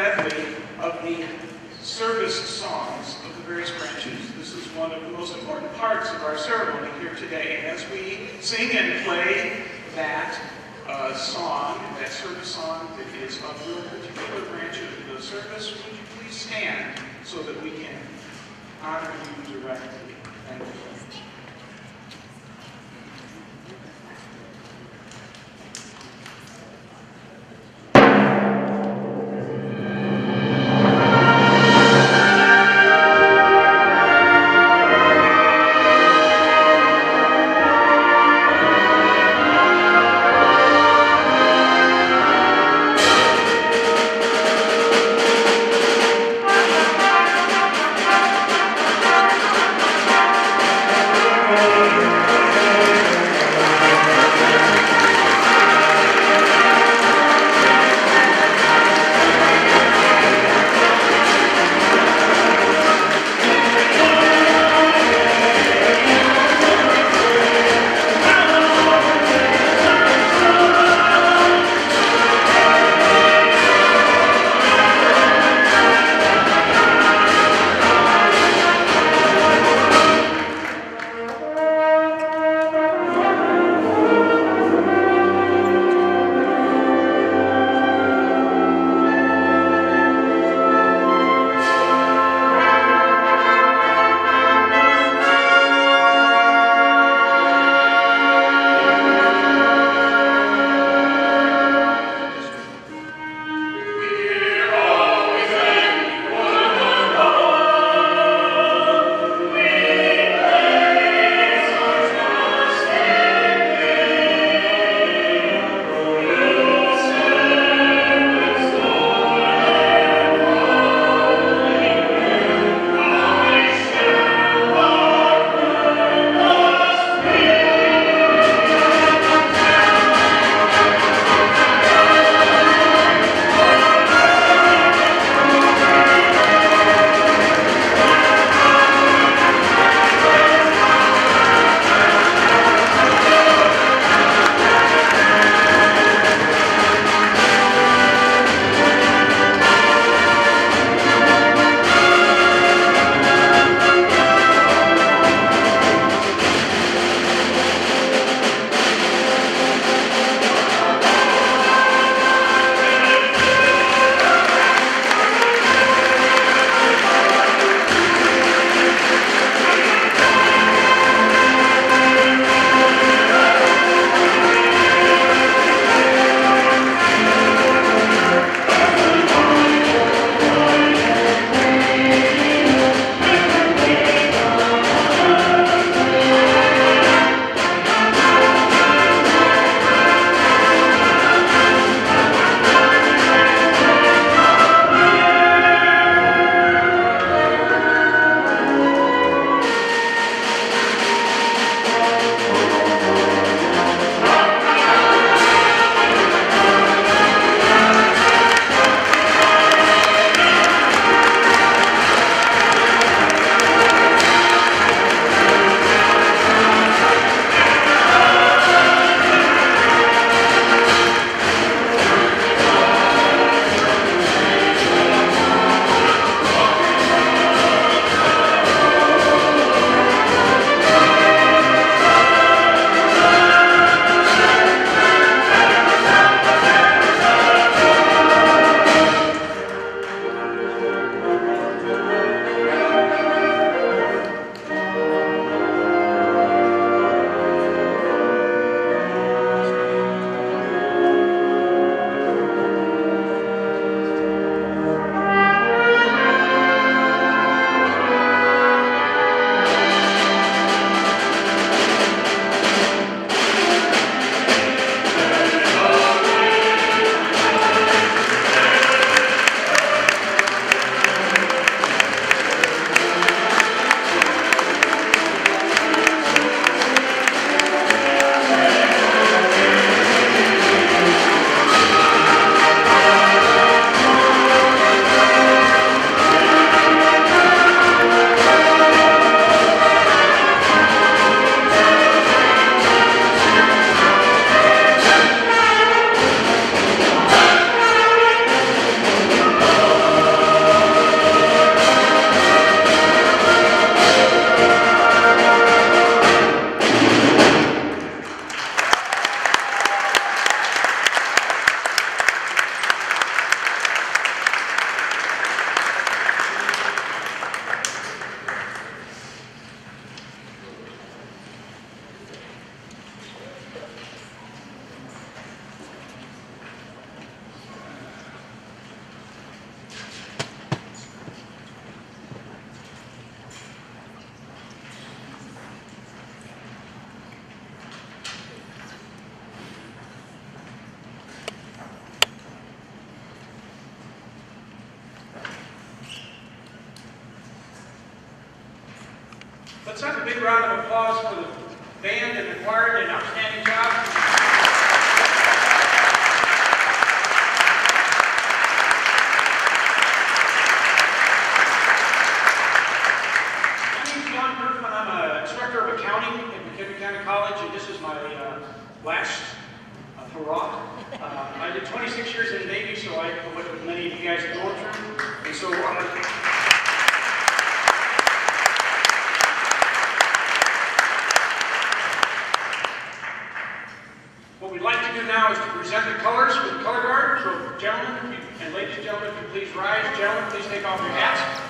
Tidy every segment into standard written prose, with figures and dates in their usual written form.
medley of the service songs of the various branches. This is one of the most important parts of our ceremony here today. As we sing and play that song, that service song that is of your particular branch of the service, would you please stand so that we can honor you directly? Thank you. big round of applause for the band and the choir did an outstanding job. My name's John Bergman. I'm an instructor of accounting at McHenry County College, and this is my last hurrah. I did 26 years in the Navy, so I know what many of you guys are going through. And so what we'd like to do now is to present the colors with the color guard. So gentlemen and ladies and gentlemen, if you please rise. Gentlemen, please take off your hats.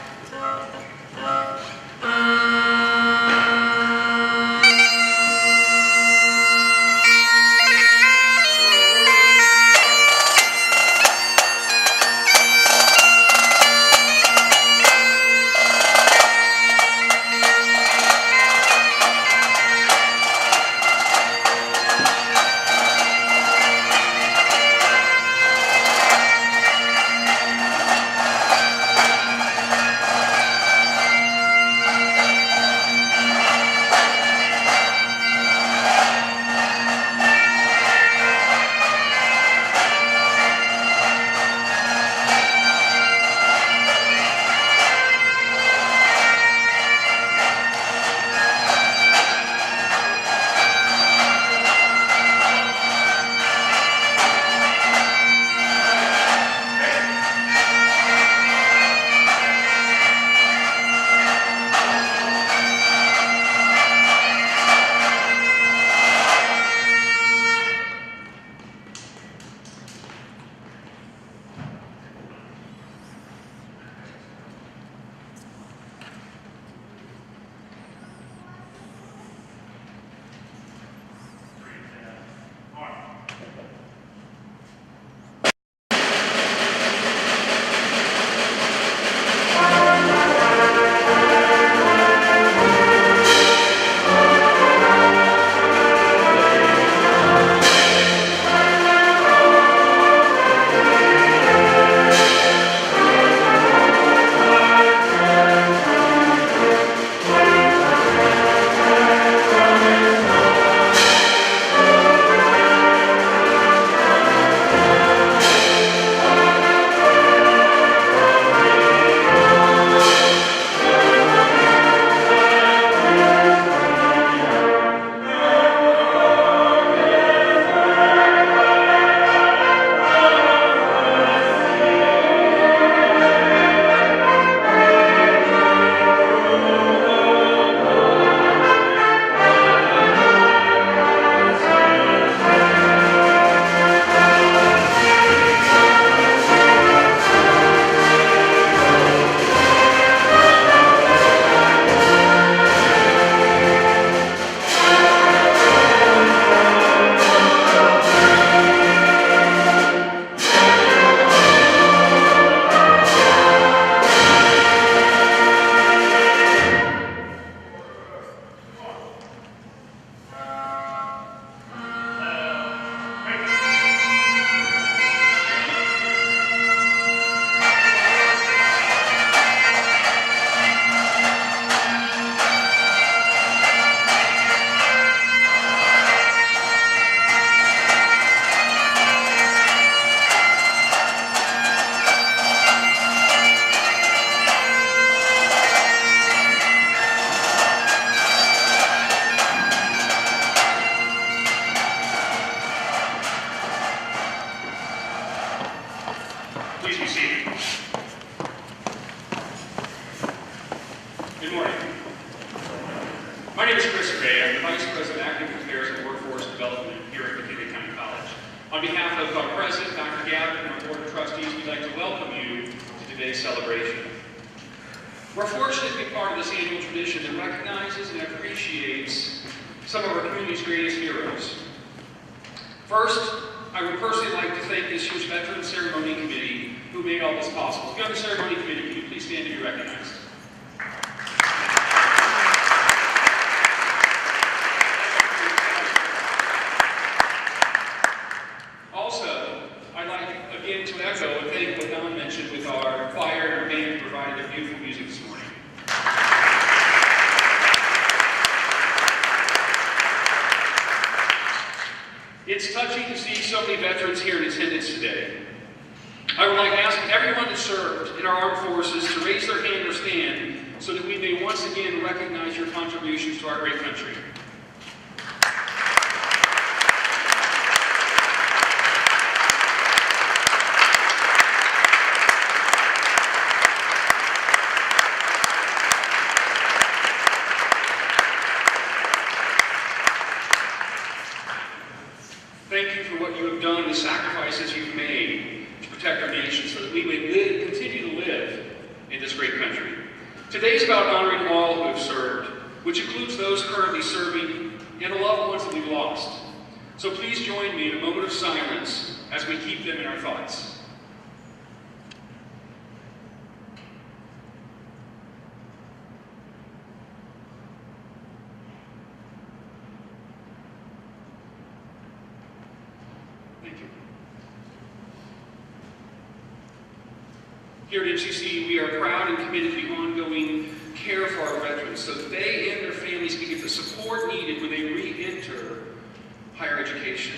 We're fortunate to be part of this annual tradition that recognizes and appreciates some of our community's greatest heroes. First, I would personally like to thank this year's Veteran Ceremony Committee who made all this possible. If you're on the Ceremony Committee, can you please stand to be recognized? Also, I'd like again to echo and thank what Don mentioned with our choir and band who provided their beautiful music this morning. so many veterans here in attendance today. I would like to ask everyone that served in our armed forces to raise their hand or stand so that we may once again recognize your contributions to our great country. Thank you for what you have done, the sacrifices you've made to protect our nation so that we may continue to live in this great country. Today is about honoring all who have served, which includes those currently serving and the loved ones that we've lost. So please join me in a moment of silence as we keep them in our thoughts. Thank you. Here at MCC, we are proud and committed to the ongoing care for our veterans so that they and their families can get the support needed when they re-enter higher education.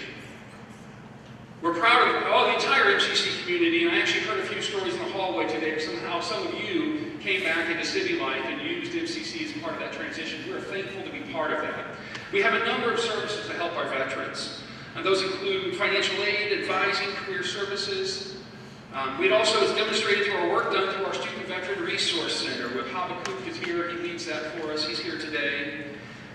We're proud of all the entire MCC community, and I actually heard a few stories in the hallway today. Somehow some of you came back into city life and used MCC as part of that transition. We're thankful to be part of that. We have a number of services to help our veterans. And those include financial aid, advising, career services. We'd also, as demonstrated through our work done through our Student Veteran Resource Center, with Habakkuk is here, he leads that for us, he's here today.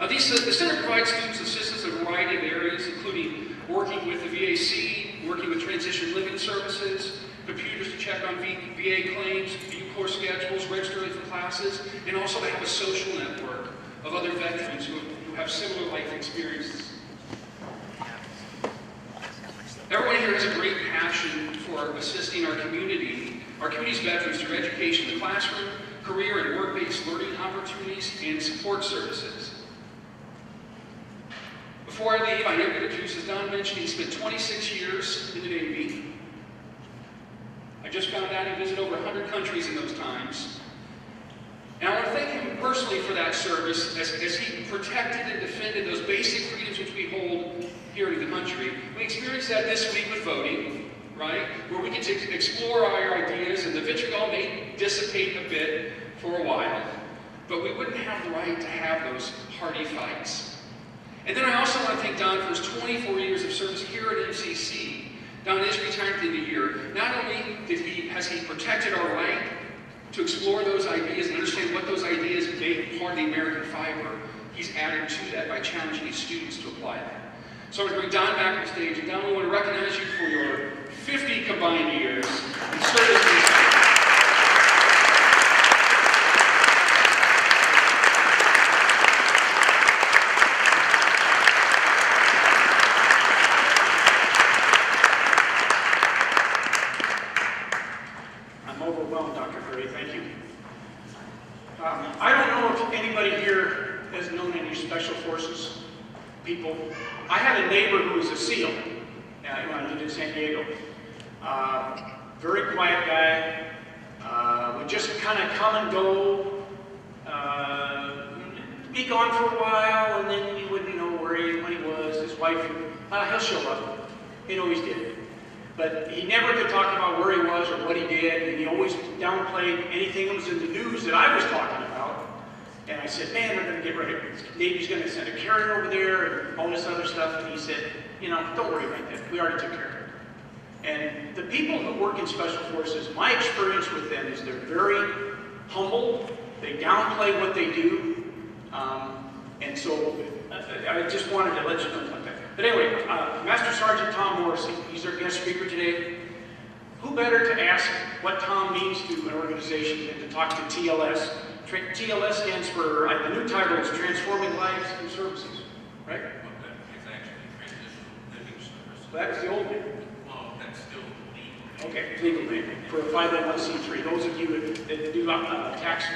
The center provides students assistance in a variety of areas, including working with the VAC, working with transition living services, computers to check on VA claims, view course schedules, registering for classes, and also to have a social network of other veterans who have similar life experiences. Everyone here has a great passion for assisting our community's veterans through education in the classroom, career and work-based learning opportunities, and support services. Before I leave, I am going to introduce, as Don mentioned, he spent 26 years in the Navy. I just found out he visited over 100 countries in those times. And I want to thank him personally for that service as he protected and defended those basic freedoms which we hold here in the country. We experienced that this week with voting, right? Where we get to explore our ideas, and the vitriol may dissipate a bit for a while, but we wouldn't have the right to have those hearty fights. And then I also want to thank Don for his 24 years of service here at MCC. Don is retired at the end of the year. Not only has he protected our right to explore those ideas and understand what those ideas make part of the American fiber, he's added to that by challenging his students to apply that. So I'm going to bring Don back on stage. And Don, we want to recognize you for your 50 combined years in service to this country. I'm overwhelmed, Dr. Curry. Thank you. I don't know if anybody here has known any special forces people. I had a neighbor who was a SEAL when I lived in San Diego. Very quiet guy, would just kind of come and go, be gone for a while, and then you wouldn't know when he was. His wife, he'll show up. He always did. But he never could talk about where he was or what he did, and he always downplayed anything that was in the news that I was talking about. And I said, man, they're going to get ready. The Navy's going to send a carrier over there and all this other stuff. And he said, don't worry about that. We already took care of it. And the people who work in Special Forces, my experience with them is they're very humble. They downplay what they do. And so I just wanted to let you know about that. But anyway, Master Sergeant Tom Morrissey, he's our guest speaker today. Who better to ask what Tom means to an organization than to talk to TLS? TLS stands for, the new title is Transforming Lives Through Services, right? Well, it's actually Transitional Living Services. So that was the old name. Well, that's still legal. Okay, legal name for a 501c3. Those of you that do tax,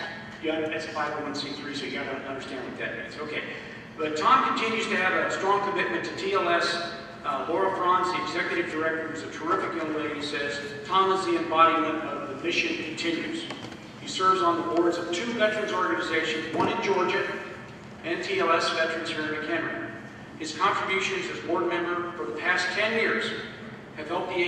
that's a 501c3, so you got to understand what that means. Okay, but Tom continues to have a strong commitment to TLS. Laura Franz, the executive director, who's a terrific young lady, says Tom is the embodiment of the mission continues. He serves on the boards of 2 veterans organizations, one in Georgia and TLS Veterans here in McHenry. His contributions as board member for the past 10 years have helped the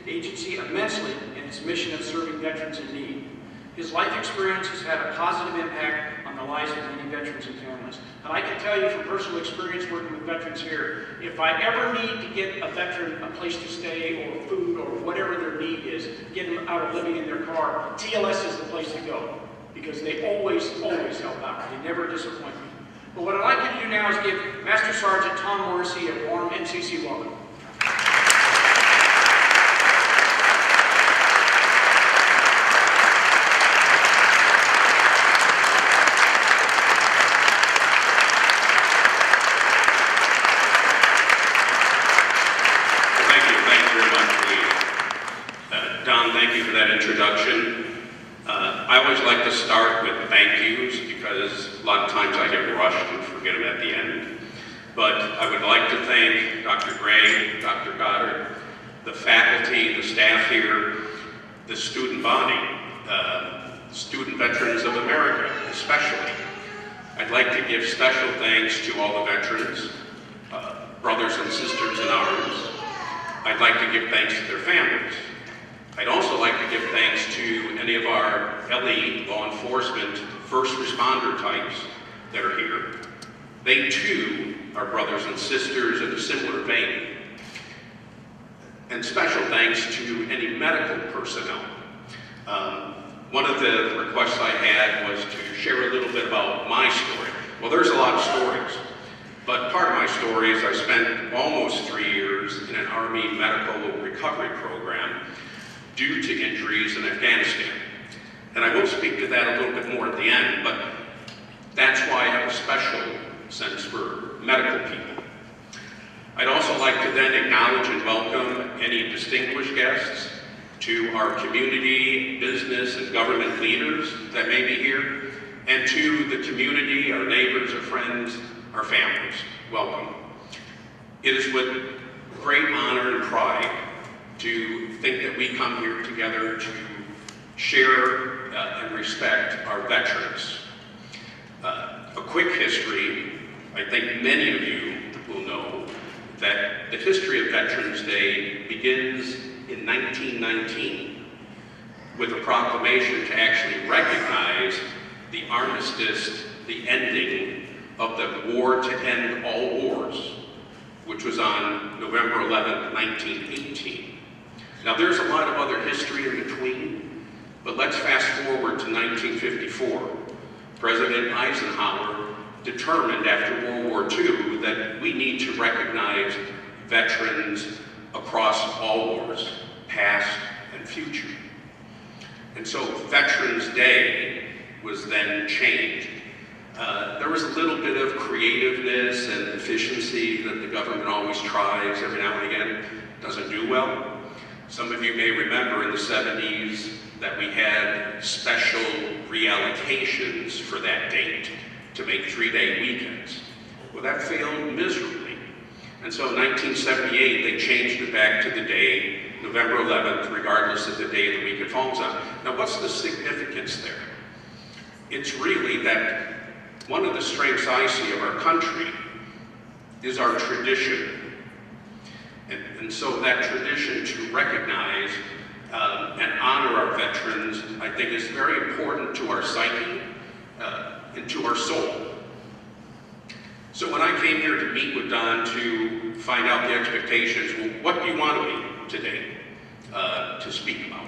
agency immensely in its mission of serving veterans in need. His life experience has had a positive impact on the lives of many veterans and families. And I can tell you from personal experience working with veterans here, if I ever need to get a veteran a place to stay or food or whatever their need is, get them out of living in their car, TLS is the place to go because they always help out. They never disappoint me. But what I'd like you to do now is give Master Sergeant Tom Morrissey a warm MCC welcome. Thank you for that introduction. I always like to start with thank yous because a lot of times I get rushed and forget them at the end. But I would like to thank Dr. Gray, Dr. Goddard, the faculty, the staff here, the student body, Student Veterans of America especially. I'd like to give special thanks to all the veterans, brothers and sisters in arms. I'd like to give thanks to their families. I'd also like to give thanks to any of our LE, law enforcement, first responder types that are here. They too are brothers and sisters in a similar vein. And special thanks to any medical personnel. One of the requests I had was to share a little bit about my story. Well, there's a lot of stories, but part of my story is I spent almost 3 years in an Army medical recovery program due to injuries in Afghanistan. And I will speak to that a little bit more at the end, but that's why I have a special sense for medical people. I'd also like to then acknowledge and welcome any distinguished guests to our community, business, and government leaders that may be here, and to the community, our neighbors, our friends, our families. Welcome. It is with great honor and pride to think that we come here together to share and respect our veterans. A quick history, I think many of you will know that the history of Veterans Day begins in 1919 with a proclamation to actually recognize the armistice, the ending of the War to End All Wars, which was on November 11, 1918. Now there's a lot of other history in between, but let's fast forward to 1954. President Eisenhower determined after World War II that we need to recognize veterans across all wars, past and future. And so Veterans Day was then changed. There was a little bit of creativeness and efficiency that the government always tries every now and again, doesn't do well. Some of you may remember in the 70s that we had special reallocations for that date to make 3-day weekends. Well, that failed miserably. And so in 1978, they changed it back to the day, November 11th, regardless of the day of the week it falls on. Now, what's the significance there? It's really that one of the strengths I see of our country is our tradition. And so that tradition to recognize and honor our veterans, I think, is very important to our psyche and to our soul. So when I came here to meet with Don to find out the expectations, well, what do you want of me today to speak about?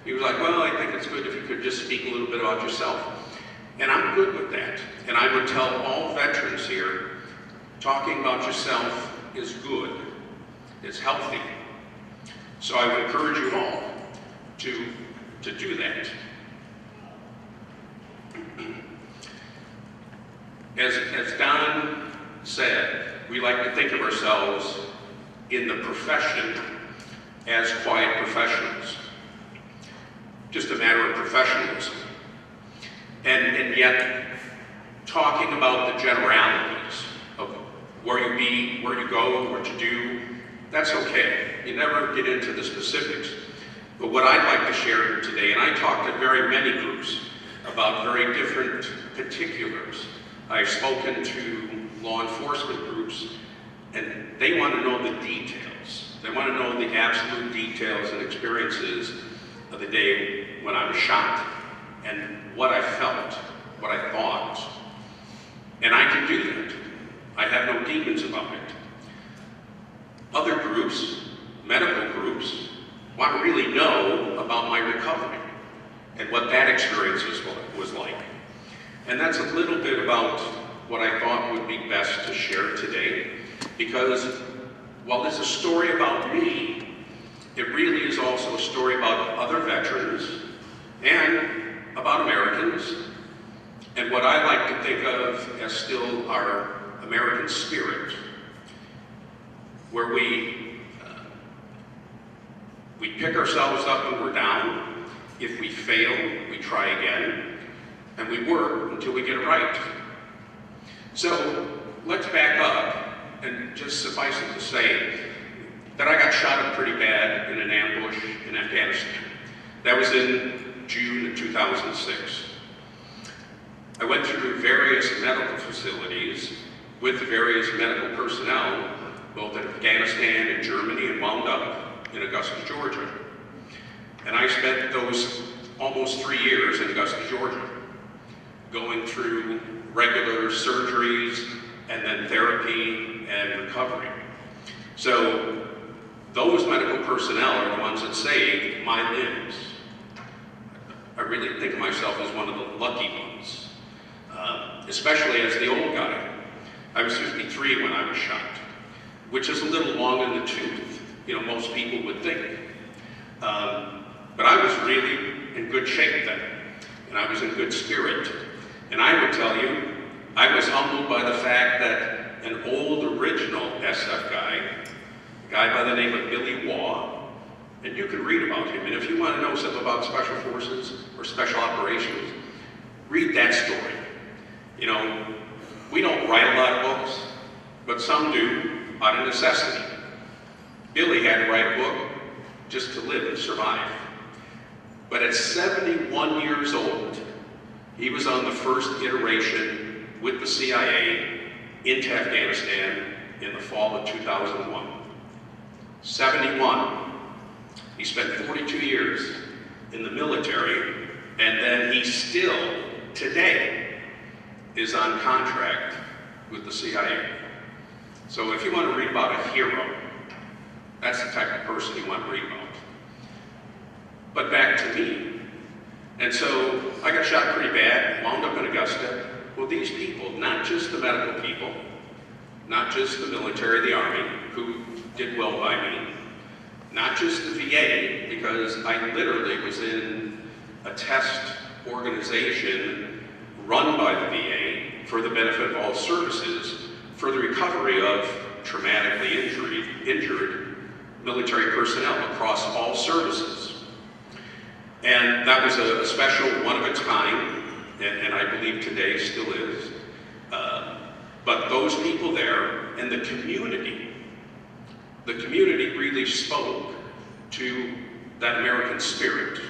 He was like, well, I think it's good if you could just speak a little bit about yourself. And I'm good with that. And I would tell all veterans here, talking about yourself is good. It's healthy. So I would encourage you all to do that. As Don said, we like to think of ourselves in the profession as quiet professionals. Just a matter of professionalism. And yet, talking about the generalities of where you be, where you go, what you do, that's okay. You never get into the specifics. But what I'd like to share today, and I talked to very many groups about very different particulars. I've spoken to law enforcement groups, and they want to know the details. They want to know the absolute details and experiences of the day when I was shot and what I felt, what I thought. And I can do that. I have no demons about it. Other groups, medical groups, want to really know about my recovery and what that experience was like. And that's a little bit about what I thought would be best to share today, because while it's a story about me, it really is also a story about other veterans and about Americans, and what I like to think of as still our American spirit, where we pick ourselves up when we're down. If we fail, we try again, and we work until we get it right. So let's back up, and just suffice it to say that I got shot up pretty bad in an ambush in Afghanistan. That was in June of 2006. I went through various medical facilities with various medical personnel, both in Afghanistan and Germany, and wound up in Augusta, Georgia. And I spent those almost 3 years in Augusta, Georgia, going through regular surgeries and then therapy and recovery. So those medical personnel are the ones that saved my limbs. I really think of myself as one of the lucky ones, especially as the old guy. I was 53 when I was shot, which is a little long in the tooth, most people would think. But I was really in good shape then, and I was in good spirit. And I would tell you, I was humbled by the fact that an old original SF guy, a guy by the name of Billy Waugh, and you can read about him, and if you want to know something about special forces or special operations, read that story. We don't write a lot of books, but some do out of necessity. Billy had to write a book just to live and survive. But at 71 years old, he was on the first iteration with the CIA into Afghanistan in the fall of 2001. 71. He spent 42 years in the military, and then he still, today, is on contract with the CIA. So if you want to read about a hero, that's the type of person you want to read about. But back to me. And so I got shot pretty bad, wound up in Augusta. Well, these people, not just the medical people, not just the military, the Army, who did well by me, not just the VA, because I literally was in a test organization run by the VA for the benefit of all services for the recovery of traumatically injured military personnel across all services. And that was a special, one of its kind, and I believe today still is. But those people there and the community really spoke to that American spirit.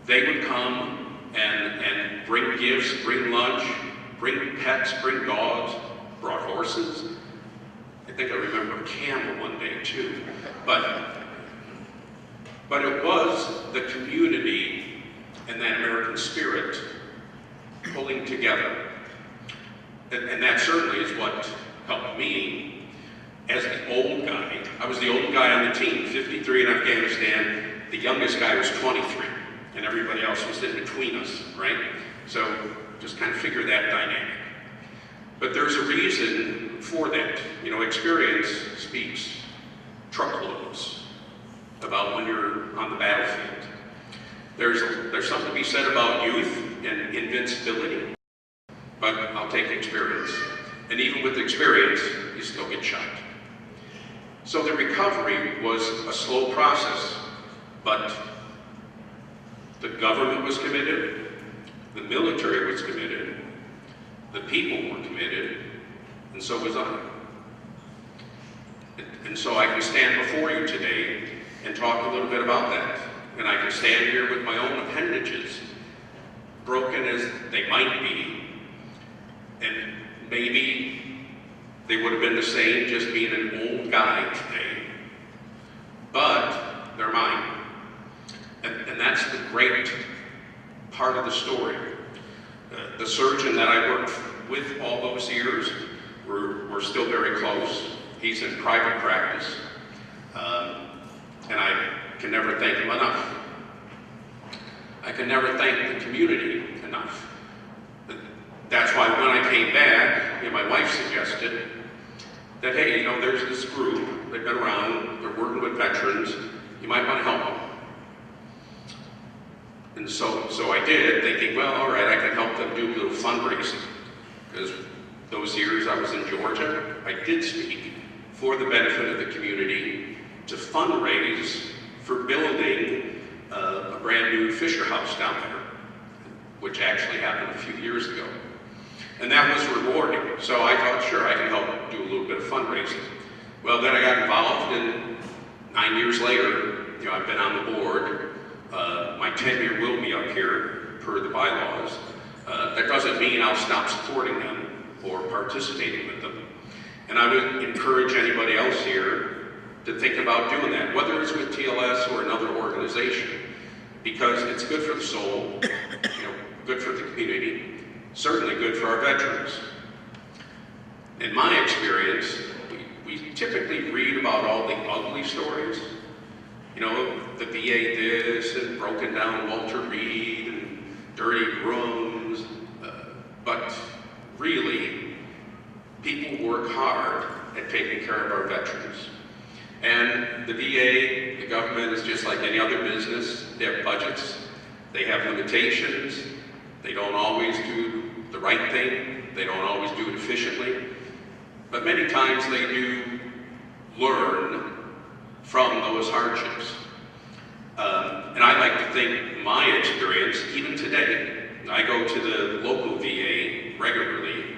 They would come and bring gifts, bring lunch, bring pets, bring dogs, brought horses. I think I remember a camel one day too. But it was the community and that American spirit pulling together. And that certainly is what helped me as the old guy. I was the old guy on the team, 53 in Afghanistan. The youngest guy was 23, and everybody else was in between us, right? So just kind of figure that dynamic. But there's a reason for that. Experience speaks truckloads about when you're on the battlefield. There's something to be said about youth and invincibility, but I'll take experience. And even with experience, you still get shot. So the recovery was a slow process, but the government was committed, the military was committed, the people were committed, and so was I. And so I can stand before you today and talk a little bit about that. And I can stand here with my own appendages, broken as they might be, and maybe they would have been the same just being an old guy today. but they're mine. And that's the great part of the story. The surgeon that I worked with all those years, we're still very close. He's in private practice, and I can never thank him enough. I can never thank the community enough. That's why when I came back, my wife suggested that, hey, there's this group, they've been around, they're working with veterans, you might want to help them. And so I did, thinking, well, all right, I can help them do a little fundraising. Because those years I was in Georgia, I did speak for the benefit of the community to fundraise for building a brand new Fisher House down there, which actually happened a few years ago. And that was rewarding. So I thought, sure, I can help do a little bit of fundraising. Well, then I got involved, and 9 years later, I've been on the board. My tenure will be up here per the bylaws. That doesn't mean I'll stop supporting them or participating with them. And I would encourage anybody else here to think about doing that, whether it's with TLS or another organization, because it's good for the soul, good for the community, certainly good for our veterans. In my experience, we typically read about all the ugly stories. The VA this and broken down Walter Reed and dirty rooms, but really, people work hard at taking care of our veterans. And the VA, the government, is just like any other business. They have budgets, they have limitations, they don't always do the right thing, they don't always do it efficiently, but many times they do learn from those hardships. And I like to think my experience, even today, I go to the local VA regularly,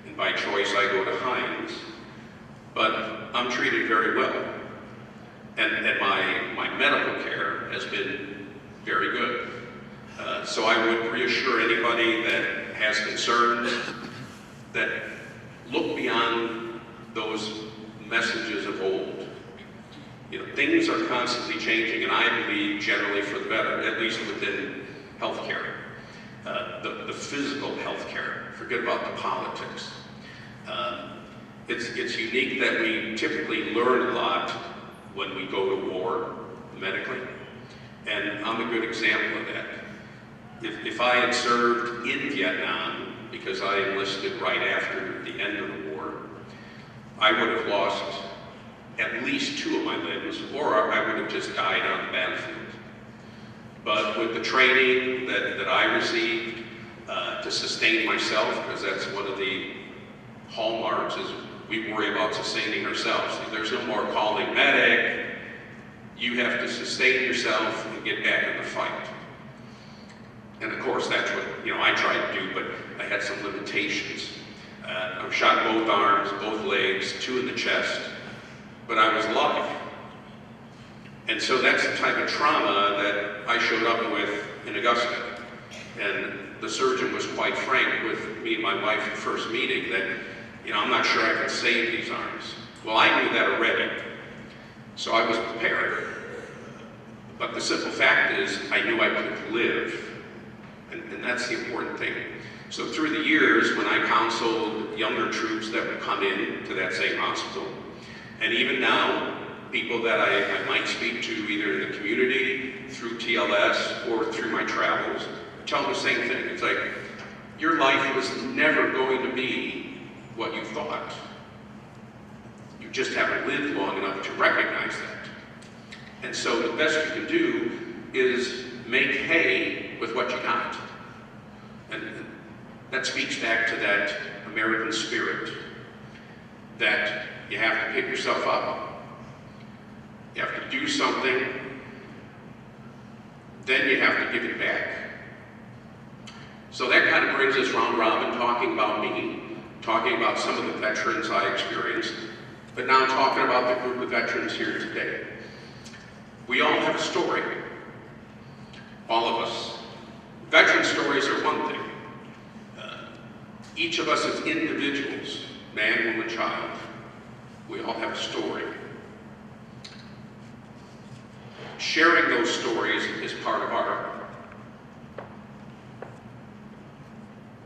and by choice I go to Hines, but I'm treated very well. And my medical care has been very good. So I would reassure anybody that has concerns that look beyond those messages of old. Things are constantly changing, and I believe generally for the better, at least within healthcare. The physical healthcare, forget about the politics. It's unique that we typically learn a lot when we go to war medically, and I'm a good example of that. If I had served in Vietnam, because I enlisted right after the end of the war, I would have lost at least 2 of my limbs, or I would have just died on the battlefield. But with the training that I received to sustain myself, because that's one of the hallmarks, is we worry about sustaining ourselves. There's no more calling medic. You have to sustain yourself and get back in the fight. And of course, that's what I tried to do, but I had some limitations. I was shot both arms, both legs, 2 in the chest, but I was alive. And so that's the type of trauma that I showed up with in Augusta. And the surgeon was quite frank with me and my wife at first meeting that, I'm not sure I can save these arms. Well, I knew that already, so I was prepared. But the simple fact is, I knew I could live, and that's the important thing. So through the years, when I counseled younger troops that would come in to that same hospital, and even now, people that I might speak to either in the community, through TLS, or through my travels, I tell them the same thing. It's like, your life was never going to be what you thought. You just haven't lived long enough to recognize that. And so the best you can do is make hay with what you got. And that speaks back to that American spirit, that you have to pick yourself up. You have to do something, then you have to give it back. So that kind of brings us round robin, talking about me, talking about some of the veterans I experienced, but now talking about the group of veterans here today. We all have a story, all of us. Veteran stories are one thing. Each of us as individuals, man, woman, child, we all have a story. sharing those stories is part of our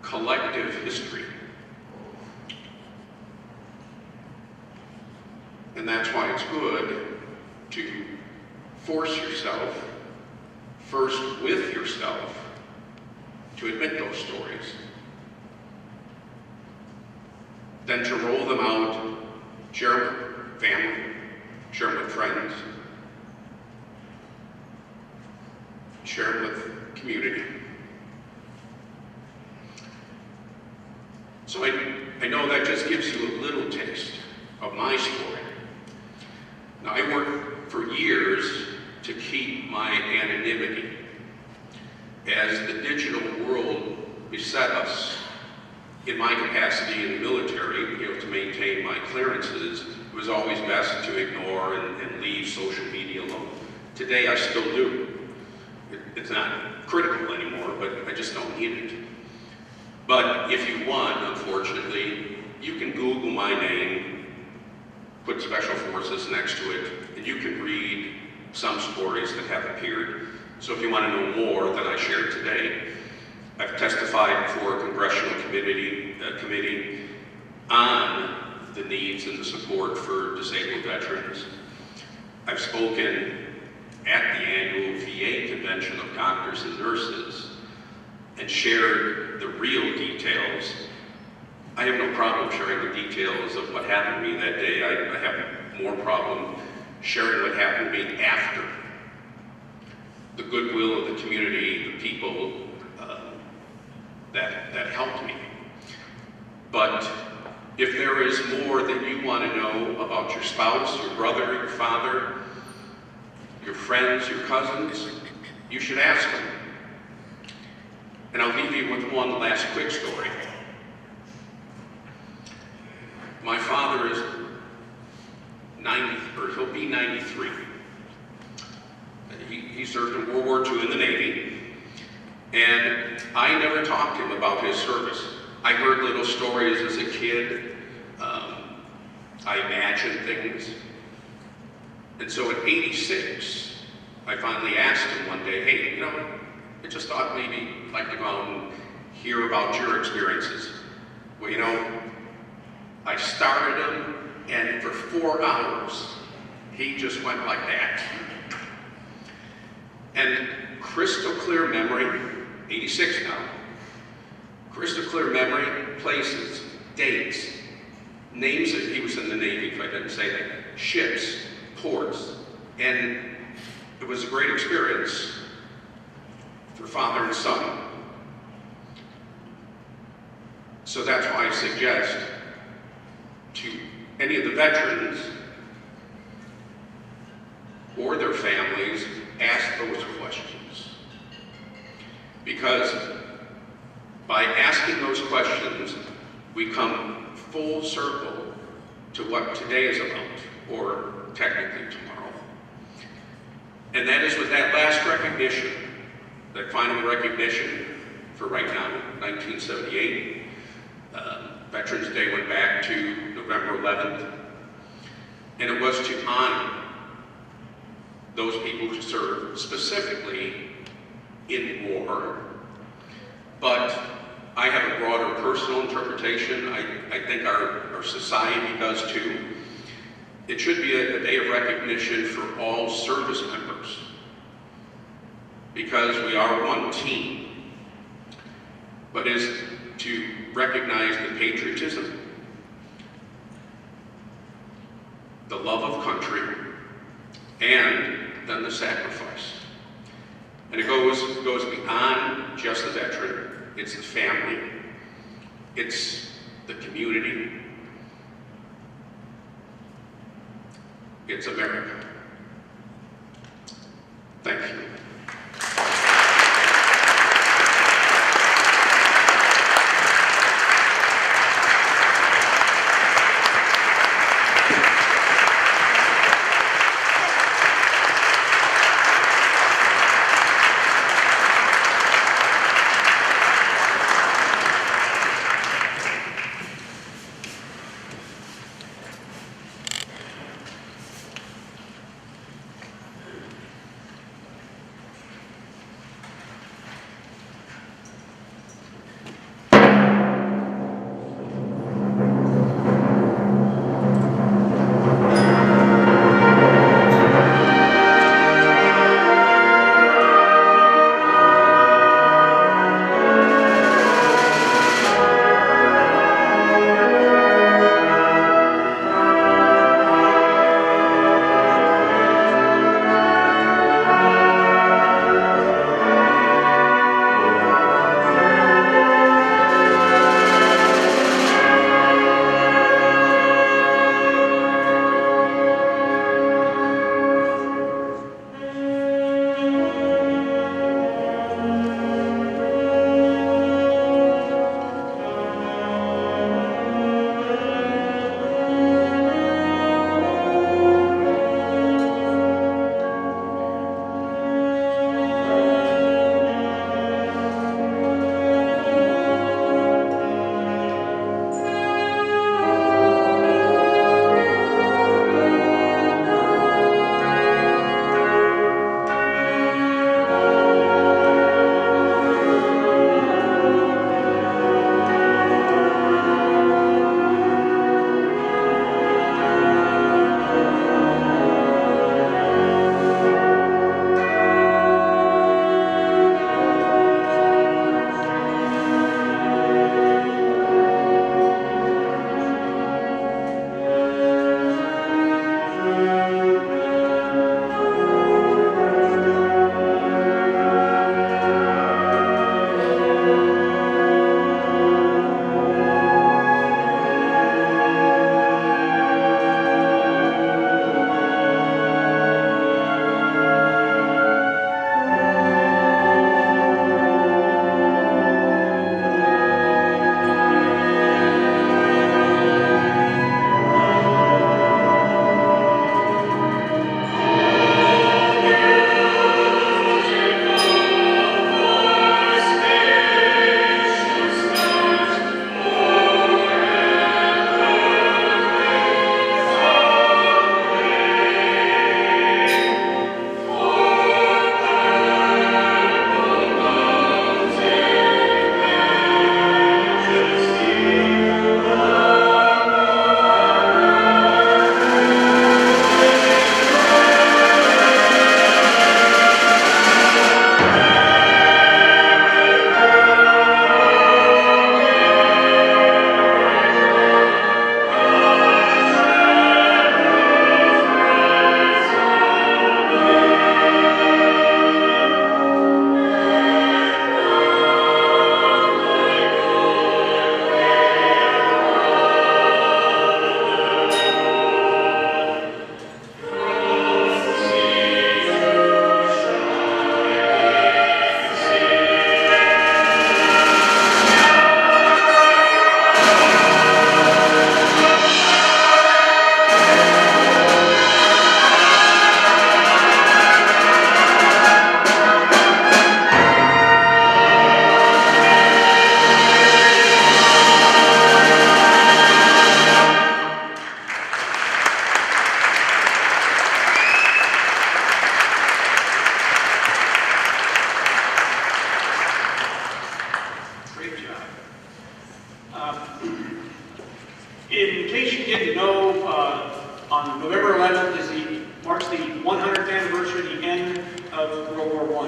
collective history. And that's why it's good to force yourself, first with yourself, to admit those stories. Then to roll them out, share with family, share with friends, share with community. So I know that just gives you a little taste of my story. Now, I worked for years to keep my anonymity. As the digital world beset us, in my capacity in the military, to maintain my clearances, it was always best to ignore and leave social media alone. Today, I still do. It's not critical anymore, but I just don't need it. But if you want, unfortunately, you can Google my name, put Special Forces next to it, and you can read some stories that have appeared. So if you want to know more than I shared today, I've testified before a congressional committee on the needs and the support for disabled veterans. I've spoken at the annual VA convention of doctors and nurses and shared the real details. I have no problem sharing the details of what happened to me that day. I have more problem sharing what happened to me after. The goodwill of the community, the people that helped me. But if there is more that you want to know about your spouse, your brother, your father, your friends, your cousins, you should ask them. And I'll leave you with one last quick story. My father is 90, or he'll be 93. He served in World War II in the Navy, and I never talked to him about his service. I heard little stories as a kid. I imagined things. And so at 86, I finally asked him one day, hey, I just thought maybe I'd like to go out and hear about your experiences. Well, I started him, and for 4 hours, he just went like that. And crystal clear memory, 86 now, crystal clear memory, places, dates, names that he was in the Navy, if I didn't say that, ships, ports, and it was a great experience for father and son. So that's why I suggest to any of the veterans or their families, ask those questions. Because by asking those questions, we come full circle to what today is about, or technically tomorrow. And that is with that last recognition, that final recognition for right now, 1978. Veterans Day went back to November 11th, and it was to honor those people who served specifically in war. But I have a broader personal interpretation. I think our society does too. It should be a day of recognition for all service members, because we are one team. But is to recognize the patriotism, the love of country, and then the sacrifice. And it goes beyond just the veteran. It's the family, it's the community, it's America. Thank you.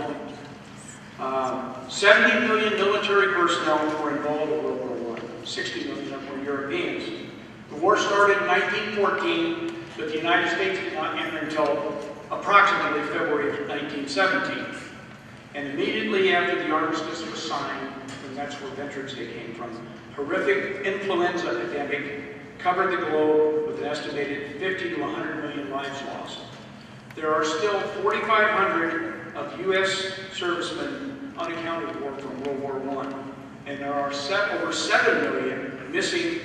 only. 70 million military personnel were involved in World War I. 60 million of them were Europeans. The war started in 1914, but the United States did not enter until approximately February of 1917. And immediately after the armistice was signed, and that's where Veterans Day came from, horrific influenza epidemic covered the globe with an estimated 50 to 100 million lives lost. There are still 4,500 of U.S. servicemen unaccounted for from World War I, and there are over 7 million missing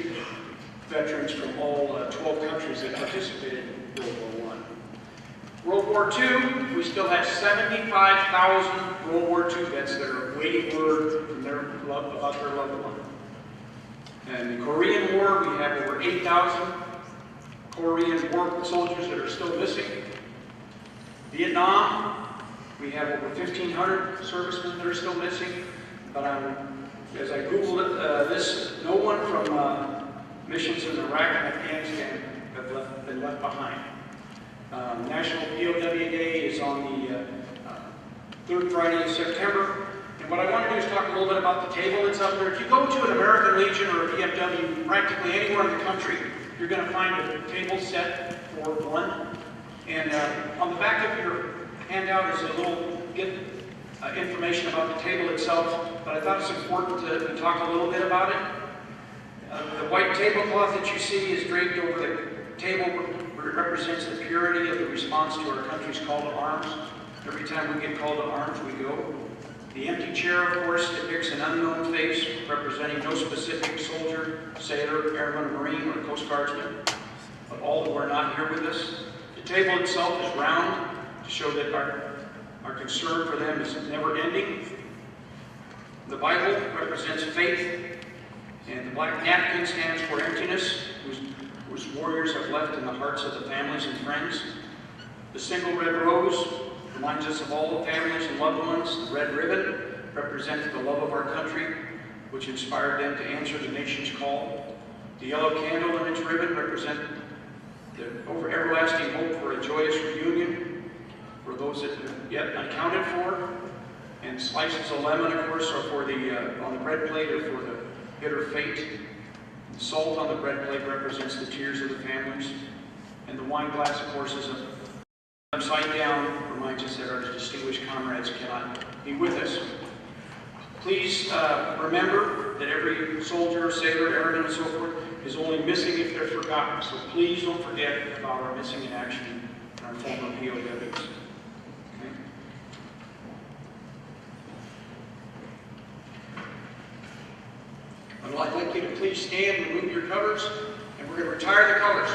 veterans from all 12 countries that participated in World War I. World War II, we still have 75,000 World War II vets that are waiting word from about their loved one. And the Korean War, we have over 8,000 Korean war soldiers that are still missing. Vietnam, we have over 1,500 servicemen that are still missing. But as I Googled this, no one from missions in Iraq and Afghanistan have been left behind. National POW Day is on the third Friday in September. And what I want to do is talk a little bit about the table that's up there. If you go to an American Legion or a VFW practically anywhere in the country, you're going to find a table set for one. And on the back of your handout is a little information about the table itself, but I thought it's important to talk a little bit about it. The white tablecloth that you see is draped over the table where it represents the purity of the response to our country's call to arms. Every time we get called to arms, we go. The empty chair, of course, depicts an unknown face representing no specific soldier, sailor, airman, marine, or Coast Guardsman, but all who are not here with us. The table itself is round to show that our concern for them is never ending. The Bible represents faith, and the black napkin stands for emptiness, whose warriors have left in the hearts of the families and friends. The single red rose reminds us of all the families and loved ones. The red ribbon represents the love of our country, which inspired them to answer the nation's call. The yellow candle and its ribbon represent the everlasting hope for a joyous reunion for those that are yet unaccounted for. And slices of lemon, of course, are for on the bread plate or for the bitter fate. The salt on the bread plate represents the tears of the families. And the wine glass, of course, is upside down, reminds us that our distinguished comrades cannot be with us. Please remember that every soldier, sailor, airman, and so forth is only missing if they're forgotten. So please don't forget about our missing in action and our former POWs. Okay? I'd like you to please stand, remove your covers, and we're going to retire the colors.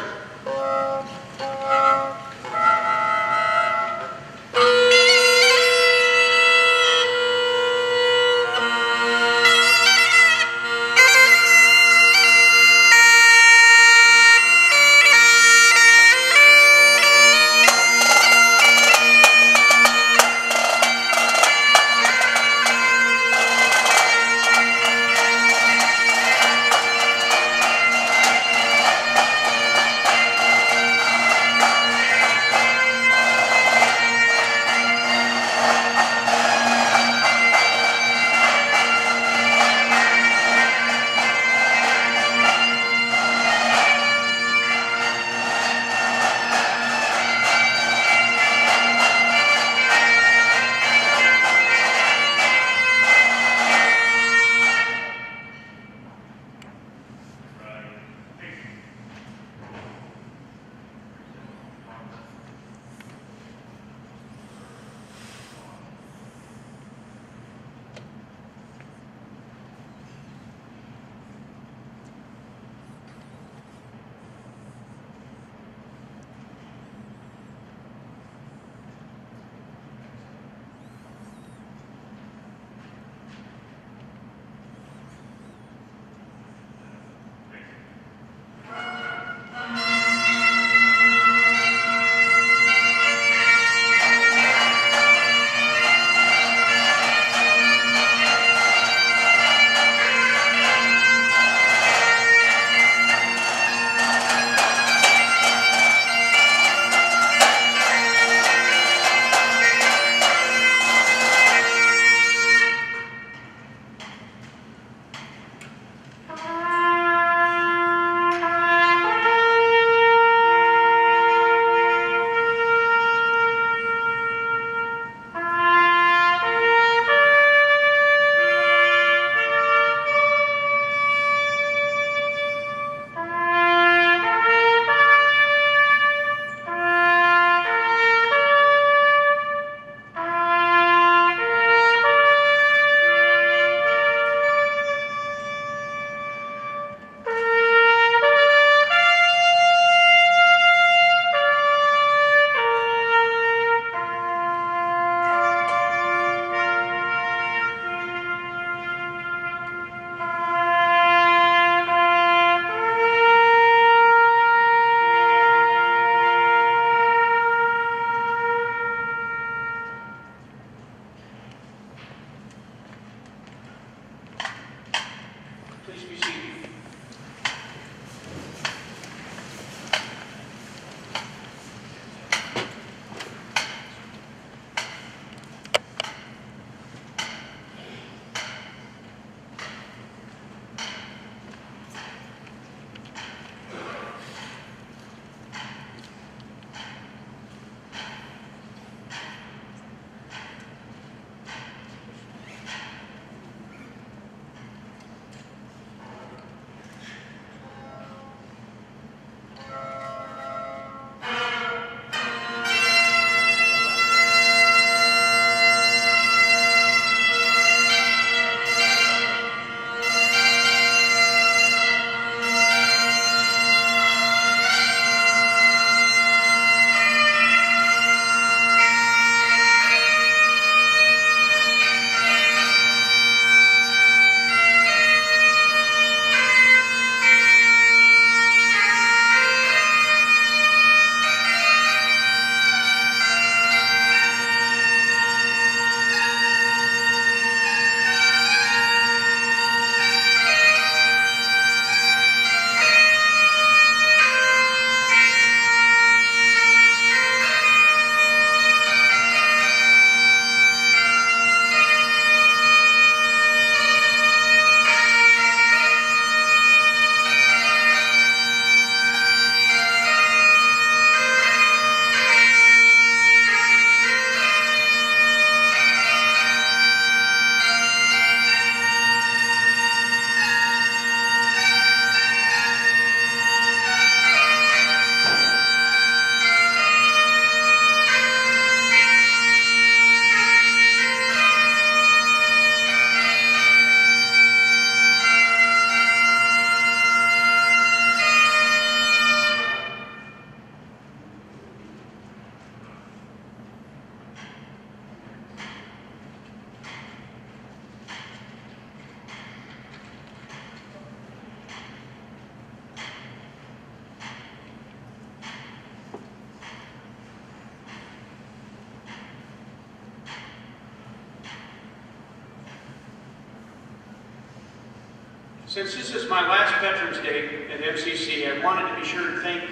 Since this is my last Veterans Day at MCC, I wanted to be sure to thank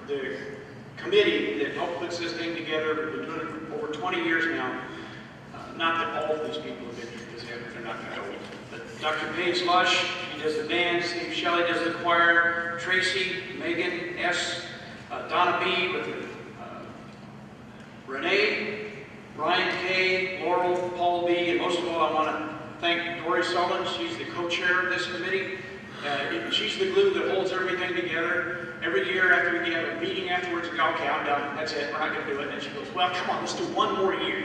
the committee that helped put this thing together. We've been doing it for over 20 years now. Not that all of these people have been here, because they're not that old. But Dr. Paige Lush, she does the band. Steve Shelley does the choir. Tracy, Megan S., Donna B. with Renee, Ryan K., Laurel, Paul B., and most of all, I want to thank Dory Sullivan. She's the co-chair of this committee. She's the glue that holds everything together. Every year after we have a meeting afterwards, we all count down. That's it. We're not going to do it. And she goes, well, come on, let's do one more year.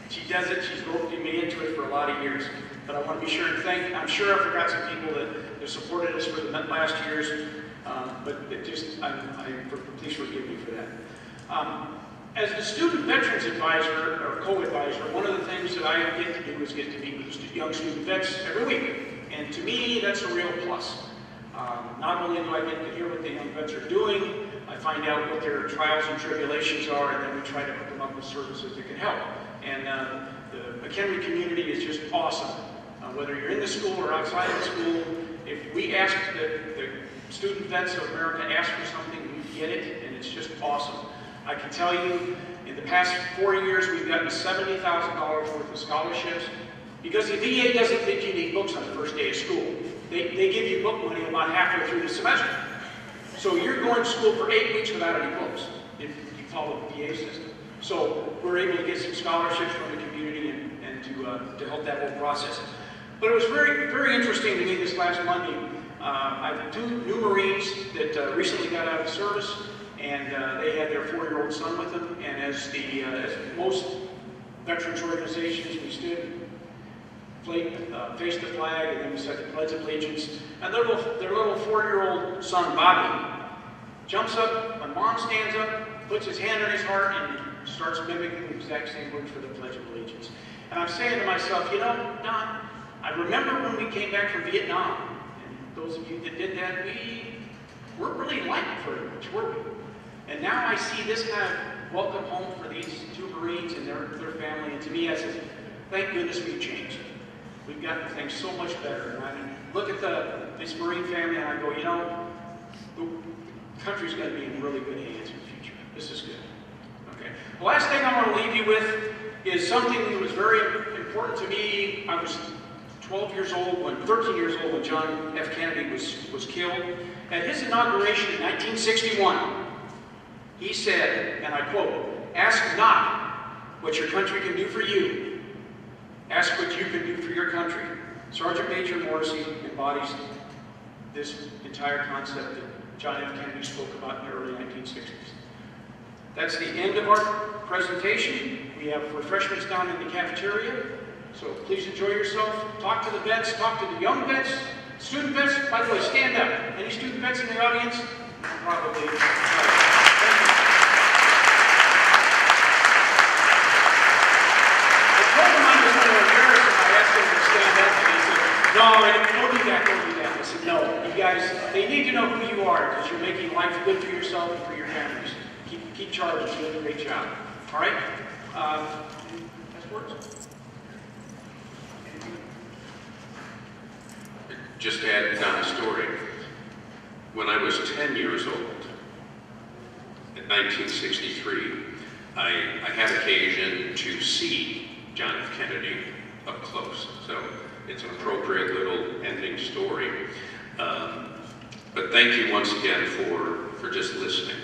She does it. She's roped me into it for a lot of years. But I want to be sure to thank. I'm sure I forgot some people that supported us for the last years. But it just, please forgive me for that. As the Student Veterans Advisor, or co-advisor, one of the things that I get to do is get to meet with the young student vets every week. And to me, that's a real plus. Not only do I get to hear what the young vets are doing, I find out what their trials and tribulations are, and then we try to hook them up with services that can help. And the McHenry community is just awesome. Whether you're in the school or outside of the school, if we ask the student vets of America ask for something, we get it, and it's just awesome. I can tell you, in the past 4 years, we've gotten $70,000 worth of scholarships, because the VA doesn't think you need books on the first day of school. They give you book money about halfway through the semester. So you're going to school for 8 weeks without any books, if you follow the VA system. So we're able to get some scholarships from the community and to help that whole process. But it was very, very interesting to me this last Monday. I have 2 new Marines that recently got out of service, and they had their 4-year-old son with them. And as most veterans organizations, we stood, faced the flag, and then we said the Pledge of Allegiance. And their little 4-year-old son, Bobby, jumps up, my mom stands up, puts his hand on his heart, and starts mimicking the exact same words for the Pledge of Allegiance. And I'm saying to myself, you know, Don, I remember when we came back from Vietnam, and those of you that did that, we weren't really liked very much, were we? And now I see this kind of welcome home for these 2 Marines and their family, and to me I said, thank goodness we've changed. We've gotten things so much better. And I look at this Marine family and I go, you know, the country's going to be in really good hands in the future. This is good. Okay. The last thing I want to leave you with is something that was very important to me. I was 13 years old when John F. Kennedy was killed. At his inauguration in 1961, he said, and I quote, "Ask not what your country can do for you. Ask what you can do for your country." Sergeant Major Morrissey embodies this entire concept that John F. Kennedy spoke about in the early 1960s. That's the end of our presentation. We have refreshments down in the cafeteria, so please enjoy yourself. Talk to the vets, talk to the young vets, student vets. By the way, stand up. Any student vets in the audience? Probably. Thank you. I told him I was going to embarrass him. I asked him to stand up, and he said, "No, don't do that, don't do that." I said, "No, you guys, they need to know who you are, because you're making life good for yourself and for your families. Keep charging. You're doing a great job." All right? Last words? Just to add on a story, when I was 10 years old, in 1963, I had occasion to see John F. Kennedy up close. So it's an appropriate little ending story. But thank you once again for just listening.